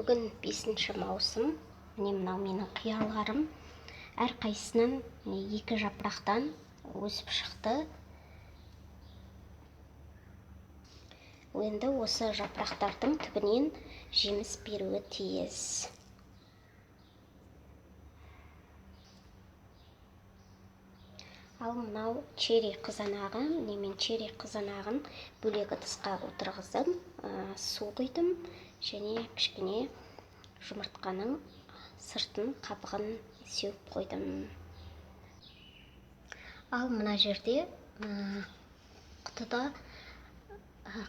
Бүгін 5 маусым. Міне мынау менің қиярларым. Әрқайсынан 2 жапырақтан өсіп шықты. Енді осы жапырақтардың түбінен жеміс беруі тиіс. Ал мынау черри қызанағы. Мен черри қызанағын бөлек ыдысқа отырғыздым, су құйдым және кішкене жұмыртқаның сыртын қабығын сеуіп қойдым. Ал мына жерде құтыда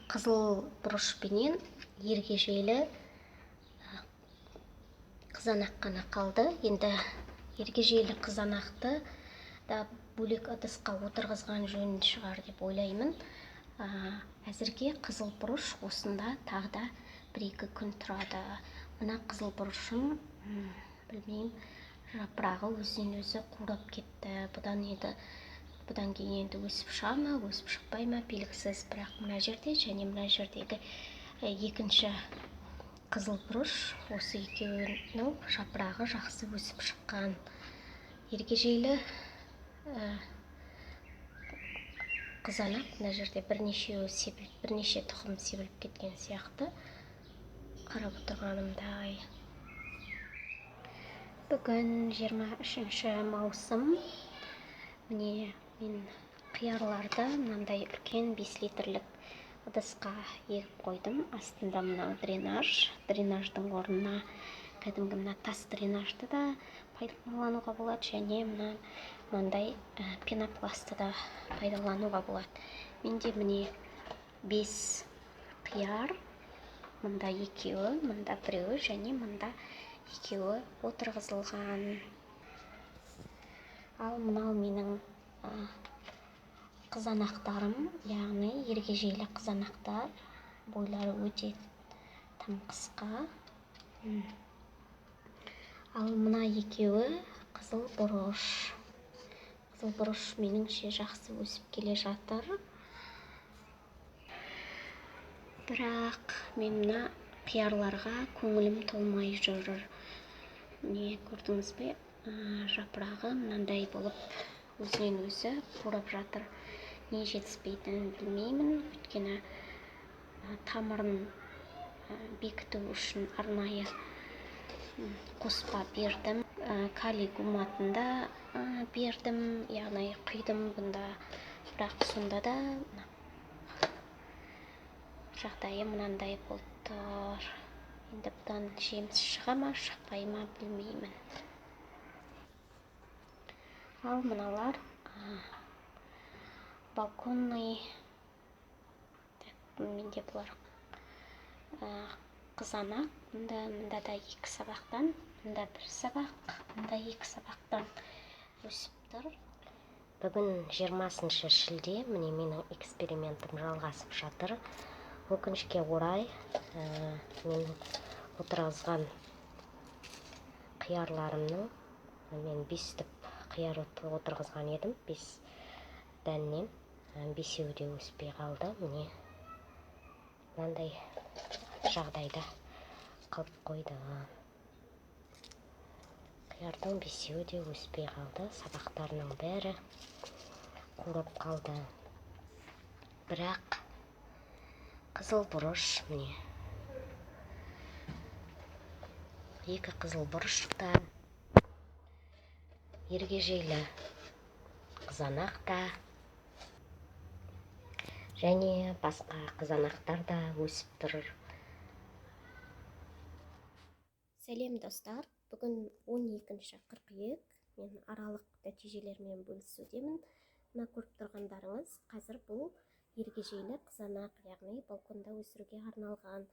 қызыл бұрышпенен ергежейлі қызанақ қана қалды. Енді ергежейлі қызанақты да бөлек ыдысқа отырғызған жөн шығар деп ойлаймын. Әзірге қызыл бұрыш осында тағы да 1-2 күн тұрады. Мына қызыл бұрышым, білмеймін, жапырағы өзінен өзі қурап кетті. Бұдан кейін енді өсіп шыға ма, өсіп шықпай ма белгісіз. Бірақ мына жерде және мына жердегі екінші қызыл бұрыш, осы екеуінің жапырағы жақсы өсіп шыққан. Ергежейлі қызанақ мына жерде бірнеше тұқым себіліп кеткен сияқты. Қарап отырғанымдай. Бүгін 23 маусым. Міне мен қиярларды мынандай үлкен 5 литрлік ыдысқа егіп қойдым. Астында мынау дренаж. Дренаждың орнына кәдімгі мына тас дренажды да пайдалануға болады, және мынандай пенопласты да пайдалануға болады. Менде міне 5 қияр, мында 2-і, мында 1-і және мында 2-і отырғызылған. Ал мынау менің қызанақтарым, яғни ергежейлі қызанақтар. Бойлары өте тым қысқа. Ал мына 2-і қызыл бұрыш. Қызыл бұрыш меніңше жақсы өсіп келе жатыр. Бірақ мен мына қиярларға көңілім толмай жүр. Не көрдіңіз бе? Жапырағы мынандай болып өзінен өзі қурап жатыр. Не жетіспейтінін білмеймін. Өйткені тамырын бекіту үшін арнайы қоспа бердім. Калий гуматын да бердім, яғни құйдым бұнда. Бірақ сонда да жағдайы мынандай болып тұр. Енді бұдан жеміс шыға ма, шықпай ма білмеймін. Ал мыналар балконный. Менде бұлар қызанақ. Мында да 2 сабақтан, мында 1 сабақ, мында 2 сабақтан өсіп тұр. Бүгін 20 шілде. Міне менің экспериментім жалғасып жатыр. Өкінішке орай, мен отырғызған қиярларымның, мен 5 түп қияр отырғызған едім. 5 дәннен 5-і де өспей қалды. Міне мынандай жағдайда қалып қойды. Қиярдың 5-і де өспей қалды. Сабақтарының бәрі қурап қалды. Бірақ қызыл бұрыш, міне 2 қызыл бұрышта, ергежейлі қызанақта және басқа қызанақтар да өсіп тұр. Сәлем достар, бүгін 12 қыркүйек. Мен аралық нәтижелермен бөлісудемін. Мына көріп тұрғандарыңыз, қазір бұл ергежейлі қызанақ, яғни балконда өсіруге арналған.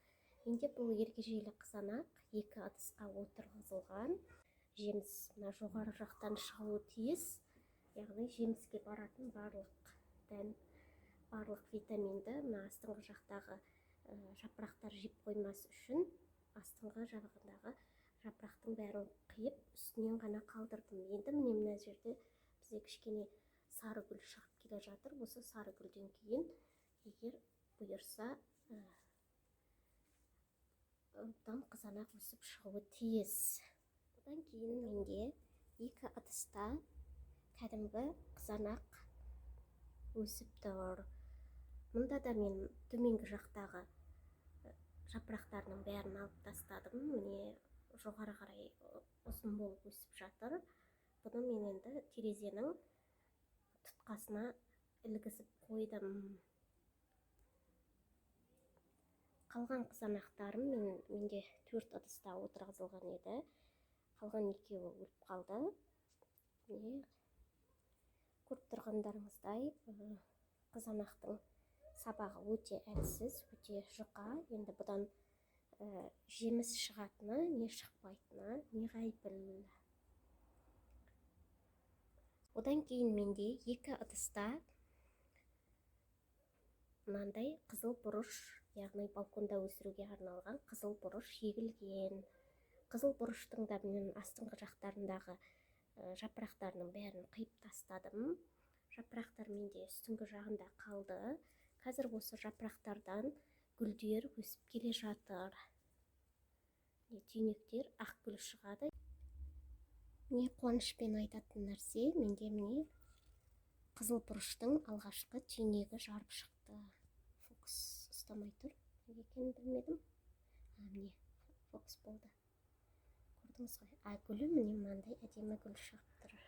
Менде бұл ергежейлі қызанақ 2 ыдысқа отырғызылған. Жеміс мына жоғары жақтан шығуы тиіс, яғни жеміске баратын барлық дән, барлық витаминді мына астыңғы жақтағы жапырақтар жеп қоймас үшін астыңғы жағындағы жапырақтың бәрін қиып, үстінен ғана қалдырдым. Енді мына жерде бізде кішкене сары гүл шығып келе жатыр. Осы сары гүлден кейін, егер бұйырса, бұдан қызанақ өсіп шығуы тиіс. Одан кейін менде 2 ыдыста кәдімгі қызанақ өсіп тұр. Мұнда да мен төменгі жақтағы жапырақтарының бәрін алып тастадым. Міне жоғары қарай ұзын болып өсіп жатыр. Бұны мен енді терезенің тұтқасына ілгізіп қойдым. Қалған қызанақтарым менде 4 ыдыста отырғызылған еді. Қалған 2-і өліп қалды. Міне көріп тұрғандарыңыздай қызанақтың сабағы өте әлсіз, өте жұқа. Енді бұдан жеміс шығатыны, не шықпайтыны, не ғайбіл. Одан кейін менде 2 ыдыста мынандай қызыл бұрыш, яғни балконда өсіруге арналған қызыл бұрыш егілген. Қызыл бұрыштың да мен астыңғы жақтарындағы жапырақтарының бәрін қиып тастадым. Жапырақтар менде үстіңгі жағында қалды. Қазір осы жапырақтардан гүлдер өсіп келе жатыр. Түйнектер ақ гүл шығады. Міне қуанышпен айтатын нәрсе, менде міне қызыл бұрыштың алғашқы түйнегі жарып шықты. Фокус ұстамай тұр. Неге екенін білмедім. Міне фокус болды. Көрдіңіз ғой. Гүлі міне мынандай әдемі гүл шығып тұр.